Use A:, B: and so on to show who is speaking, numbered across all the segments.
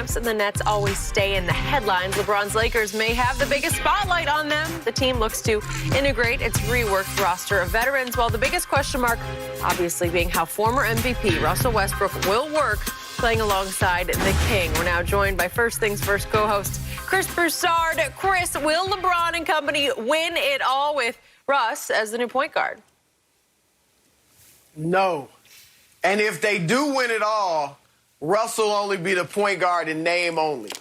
A: champs, and the Nets always stay in the headlines. LeBron's Lakers may have the biggest spotlight on them. The team looks to integrate its reworked roster of veterans, while the biggest question mark obviously being how former MVP Russell Westbrook will work playing alongside the King. We're now joined by First Things First co-host Chris Broussard. Chris, will LeBron and company win it all with Russ as the new point guard?
B: No. And if they do win it all, Russ will only be the point guard in name only.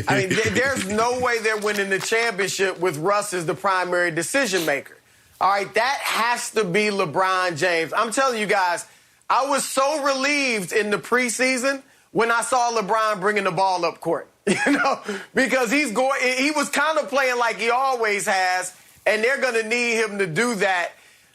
B: I mean, there's no way they're winning the championship with Russ as the primary decision maker. All right, that has to be LeBron James. I'm telling you guys, I was so relieved in the preseason when I saw LeBron bringing the ball up court, because he was kind of playing like he always has, and they're going to need him to do that.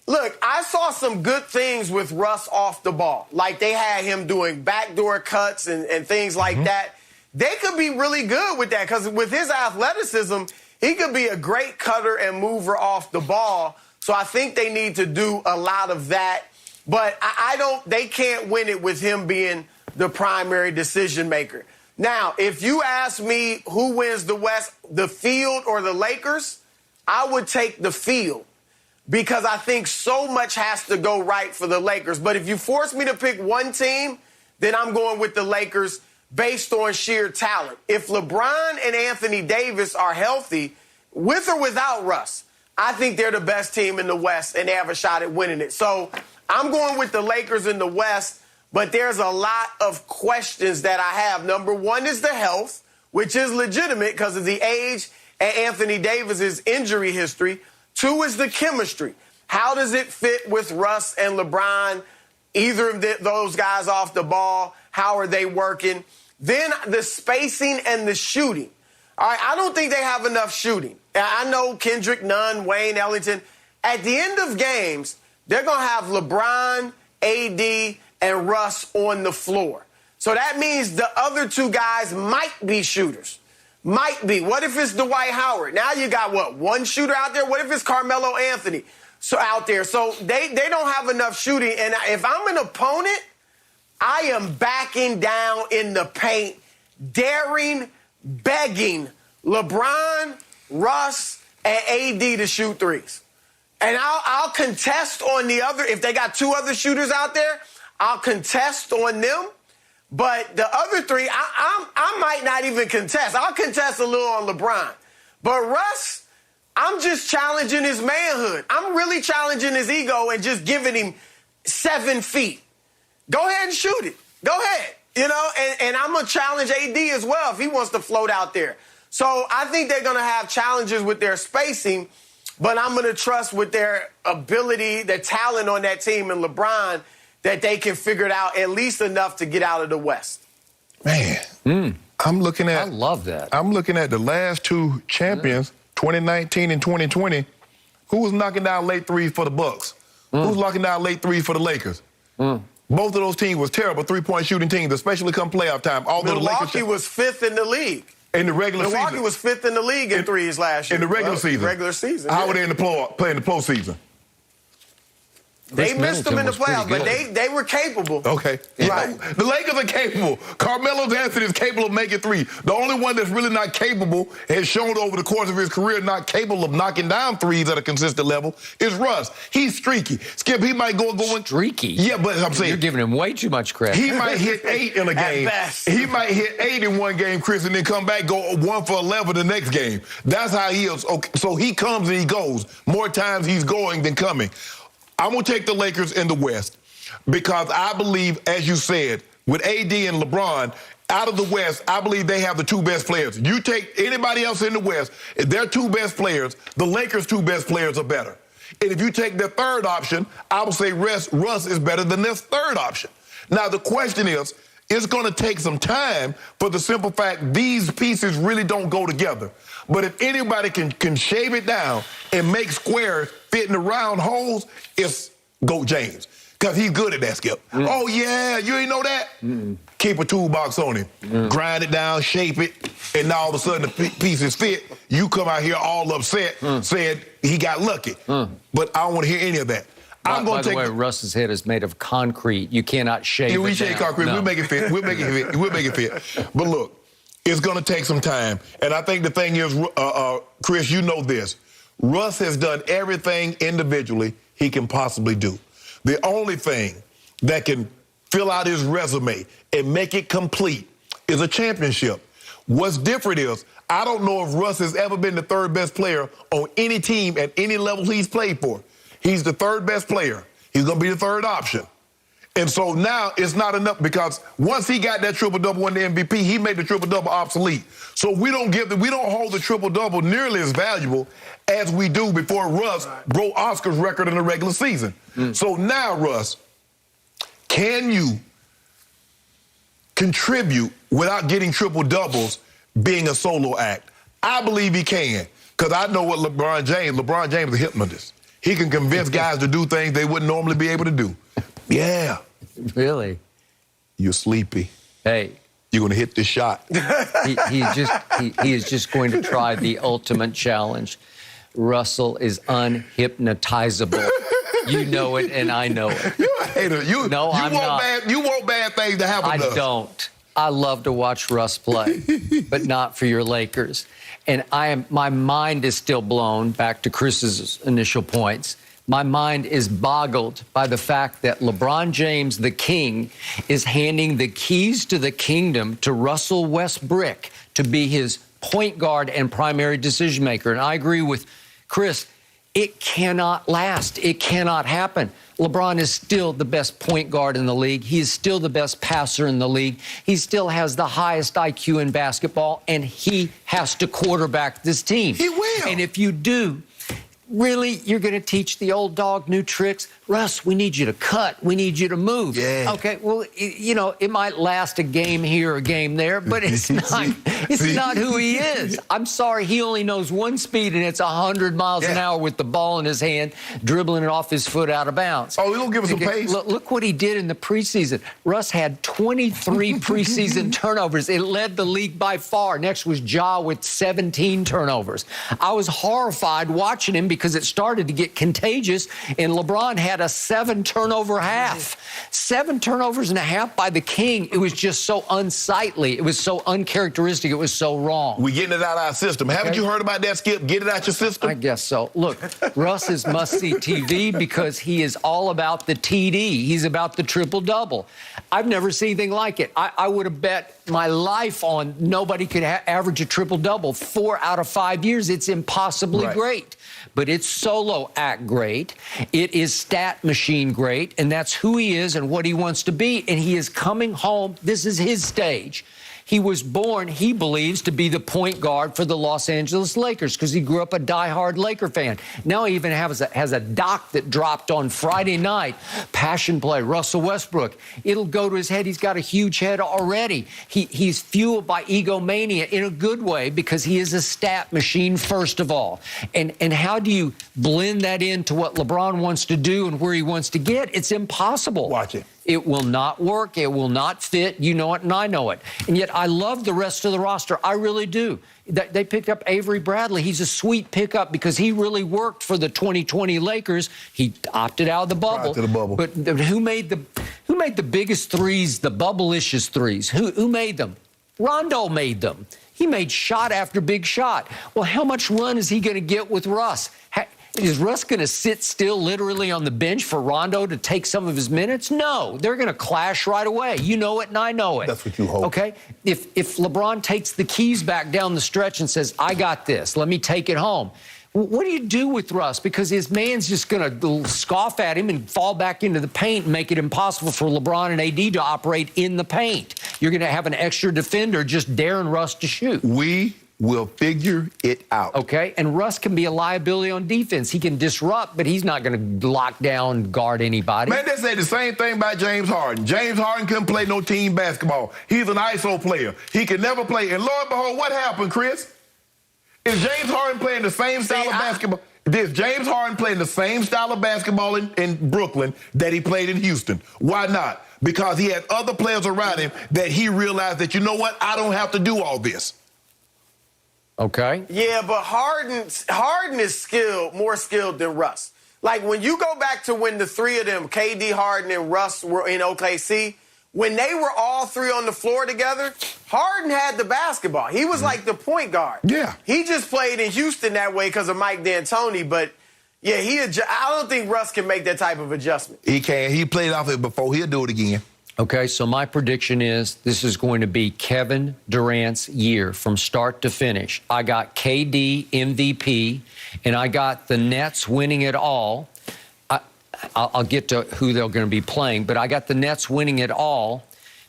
B: Look, I saw some good things with Russ off the ball. Like they had him doing backdoor cuts and things like that. They could be really good with that because with his athleticism, he could be a great cutter and mover off the ball. So I think they need to do a lot of that. But they can't win it with him being the primary decision maker. Now, if you ask me who wins the West, the field or the Lakers, I would take the field because I think so much has to go right for the Lakers. But if you force me to pick one team, then I'm going with the Lakers based on sheer talent. If LeBron and Anthony Davis are healthy, with or without Russ, I think they're the best team in the West and they have a shot at winning it. So I'm going with the Lakers in the West, but there's a lot of questions that I have. Number one is the health, which is legitimate because of the age and Anthony Davis's injury history. Two is the chemistry. How does it fit with Russ and LeBron? Either of those guys off the ball, how are they working? Then the spacing and the shooting. All right, I don't think they have enough shooting. I know Kendrick Nunn, Wayne Ellington. At the end of games, they're going to have LeBron, AD, and Russ on the floor. So that means the other two guys might be shooters. Might be. What if it's Dwight Howard? Now you got, one shooter out there? What if it's Carmelo Anthony out there? So they don't have enough shooting. And if I'm an opponent, I am backing down in the paint, daring, begging LeBron, Russ, and AD to shoot threes. And I'll contest on the other. If they got two other shooters out there, I'll contest on them. But the other three, I might not even contest. I'll contest a little on LeBron. But Russ, I'm just challenging his manhood. I'm really challenging his ego and just giving him 7 feet. Go ahead and shoot it. Go ahead. And I'm going to challenge AD as well if he wants to float out there. So I think they're going to have challenges with their spacing, but I'm going to trust with their ability, their talent on that team and LeBron that they can figure it out at least enough to get out of the West.
C: Man, I'm looking at...
D: I love that.
C: I'm looking at the last two champions, 2019 and 2020. Who was knocking down late threes for the Bucks? Who's knocking down late threes for the Lakers? Both of those teams was terrible three-point shooting teams, especially come playoff time. Although
B: Milwaukee was 5th in the league.
C: In the regular season.
B: Milwaukee was 5th in the league in threes last year.
C: In the regular season. How were they playing the postseason?
B: They missed them in the playoffs, but they were capable.
C: Okay.
B: Right.
C: The Lakers are capable. Carmelo Anthony is capable of making three. The only one that's really not capable, has shown over the course of his career not capable of knocking down threes at a consistent level, is Russ. He's streaky. Skip, he might go
D: Streaky?
C: Yeah, but I'm saying...
D: You're giving him way too much credit.
C: He might hit 8 in a game.
B: At best.
C: He might hit 8 in one game, Chris, and then come back, go 1 for 11 the next game. That's how he is. Okay, so he comes and he goes. More times he's going than coming. I'm going to take the Lakers in the West because I believe, as you said, with AD and LeBron, out of the West, I believe they have the two best players. You take anybody else in the West, their two best players, the Lakers' two best players are better. And if you take their third option, I would say Russ is better than their third option. Now, the question is, it's going to take some time for the simple fact these pieces really don't go together. But if anybody can shave it down and make squares fit in the round holes, it's Goat James. Because he's good at that, Skip. Oh, yeah, you ain't know that? Keep a toolbox on him. Grind it down, shape it, and now all of a sudden the pieces fit. You come out here all upset, saying he got lucky. But I don't want to hear any of that.
D: By the way, Russ's head is made of concrete. You cannot shave it down.
C: We shave concrete. No. We'll make it fit. We'll make it fit. But look, It's going to take some time. And I think the thing is, Chris, you know this. Russ has done everything individually he can possibly do. The only thing that can fill out his resume and make it complete is a championship. What's different is, I don't know if Russ has ever been the third best player on any team at any level he's played for. He's the third best player. He's going to be the third option. And so now it's not enough, because once he got that triple-double, won the MVP, he made the triple-double obsolete. So we don't hold the triple-double nearly as valuable as we do before Russ broke Oscar's record in the regular season. So now, Russ, can you contribute without getting triple-doubles being a solo act? I believe he can, because I know what LeBron James is a hypnotist. He can convince guys to do things they wouldn't normally be able to do. Yeah.
D: Really?
C: You're sleepy.
D: Hey.
C: You're going to hit this shot.
D: He is just going to try the ultimate challenge. Russell is unhypnotizable. You know it, and I know it.
C: You're a hater. You want bad things to happen to us.
D: I don't. I love to watch Russ play, but not for your Lakers. And my mind is still blown, back to Chris's initial points. My mind is boggled by the fact that LeBron James, the king, is handing the keys to the kingdom to Russell Westbrook to be his point guard and primary decision maker. And I agree with Chris. It cannot last. It cannot happen. LeBron is still the best point guard in the league. He is still the best passer in the league. He still has the highest IQ in basketball, and he has to quarterback this team.
C: He will.
D: And if you do, really, you're going to teach the old dog new tricks? Russ, we need you to cut. We need you to move.
C: Yeah.
D: Okay, well, you know, it might last a game here, a game there, but it's not who he is. I'm sorry, he only knows one speed, and it's 100 miles an hour with the ball in his hand, dribbling it off his foot out of bounds.
C: Oh, he'll give us some pace.
D: Look what he did in the preseason. Russ had 23 preseason turnovers. It led the league by far. Next was Ja with 17 turnovers. I was horrified watching him because it started to get contagious, and LeBron had a 7-turnover half. 7 turnovers and a half by the king. It was just so unsightly. It was so uncharacteristic. It was so wrong.
C: We're getting it out of our system. Haven't you heard about that, Skip? Get it out your system?
D: I guess so. Look, Russ is must-see TV because he is all about the TD. He's about the triple-double. I've never seen anything like it. I would have bet my life on nobody could average a triple-double 4 out of 5 years. It's impossibly great. But it's solo act great. It is stat machine great. And that's who he is and what he wants to be. And he is coming home. This is his stage. He was born, he believes, to be the point guard for the Los Angeles Lakers because he grew up a diehard Laker fan. Now he even has a doc that dropped on Friday night. Passion play, Russell Westbrook. It'll go to his head. He's got a huge head already. He's fueled by egomania in a good way because he is a stat machine, first of all. And how do you blend that into what LeBron wants to do and where he wants to get? It's impossible.
C: Watch it.
D: It will not work. It will not fit. You know it, and I know it. And yet I love the rest of the roster. I really do. They picked up Avery Bradley. He's a sweet pickup because he really worked for the 2020 Lakers. He opted out of the bubble.
C: Right to the bubble.
D: But who made the biggest threes, the bubble-licious threes? Who made them? Rondo made them. He made shot after big shot. Well, how much run is he going to get with Russ? Is Russ going to sit still literally on the bench for Rondo to take some of his minutes? No, they're going to clash right away. You know it and I know it.
C: That's what you hope.
D: Okay? If LeBron takes the keys back down the stretch and says, I got this, let me take it home. What do you do with Russ? Because his man's just going to scoff at him and fall back into the paint and make it impossible for LeBron and AD to operate in the paint. You're going to have an extra defender just daring Russ to shoot.
C: We'll figure it out.
D: Okay, and Russ can be a liability on defense. He can disrupt, but he's not going to lock down, guard anybody.
C: Man, they say the same thing about James Harden. James Harden couldn't play no team basketball. He's an ISO player. He can never play. And lo and behold, what happened, Chris? Is James Harden playing the same style of basketball? Is James Harden playing the same style of basketball in Brooklyn that he played in Houston? Why not? Because he had other players around him that he realized that, you know what, I don't have to do all this.
D: Okay.
B: Yeah, but Harden is more skilled than Russ. Like, when you go back to when the three of them, KD, Harden, and Russ, were in OKC, when they were all three on the floor together, Harden had the basketball. He was like the point guard.
C: Yeah.
B: He just played in Houston that way because of Mike D'Antoni, but yeah, I don't think Russ can make that type of adjustment.
C: He can. He played off it before. He'll do it again.
D: Okay, so my prediction is this is going to be Kevin Durant's year from start to finish. I got KD MVP, and I got the Nets winning it all. I'll get to who they're going to be playing, but I got the Nets winning it all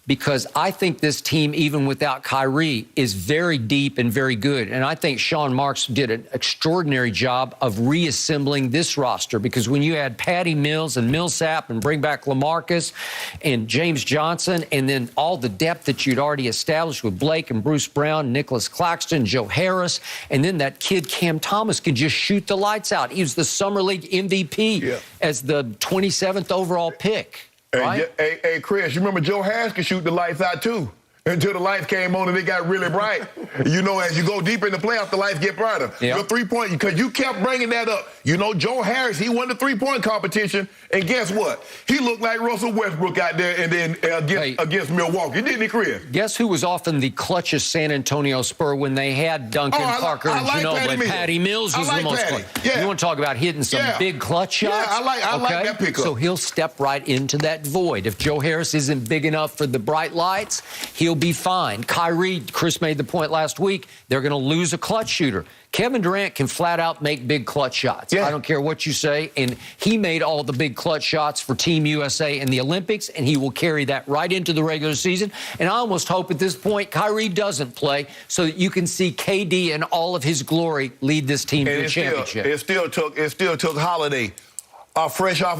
D: because I think this team, even without Kyrie, is very deep and very good. And I think Sean Marks did an extraordinary job of reassembling this roster because when you add Patty Mills and Millsap and bring back LaMarcus and James Johnson and then all the depth that you'd already established with Blake and Bruce Brown, Nicholas Claxton, Joe Harris, and then that kid Cam Thomas could just shoot the lights out. He was the Summer League MVP as the 27th overall pick. Right?
C: Hey, Chris, you remember Joe Harris could shoot the lights out, too, until the lights came on and it got really bright. You know, as you go deeper in the playoffs, the lights get brighter.
D: Yep.
C: Your three-point, because you kept bringing that up. You know, Joe Harris, he won the three-point competition, and guess what? He looked like Russell Westbrook out there and then against Milwaukee, didn't he, Chris?
D: Guess who was often the clutchest San Antonio Spur when they had Duncan Parker and Ginobili? Patty Mills was the most clutch. Yeah. You want to talk about hitting some big clutch shots?
C: Yeah, I like that pickup.
D: So he'll step right into that void. If Joe Harris isn't big enough for the bright lights, he'll be fine. Kyrie, Chris made the point last week, they're going to lose a clutch shooter. Kevin Durant can flat out make big clutch shots. I don't care what you say. And he made all the big clutch shots for Team USA in the Olympics, and he will carry that right into the regular season. And I almost hope at this point Kyrie doesn't play so that you can see KD in all of his glory lead this team to the championship.
C: It still took Holiday fresh off of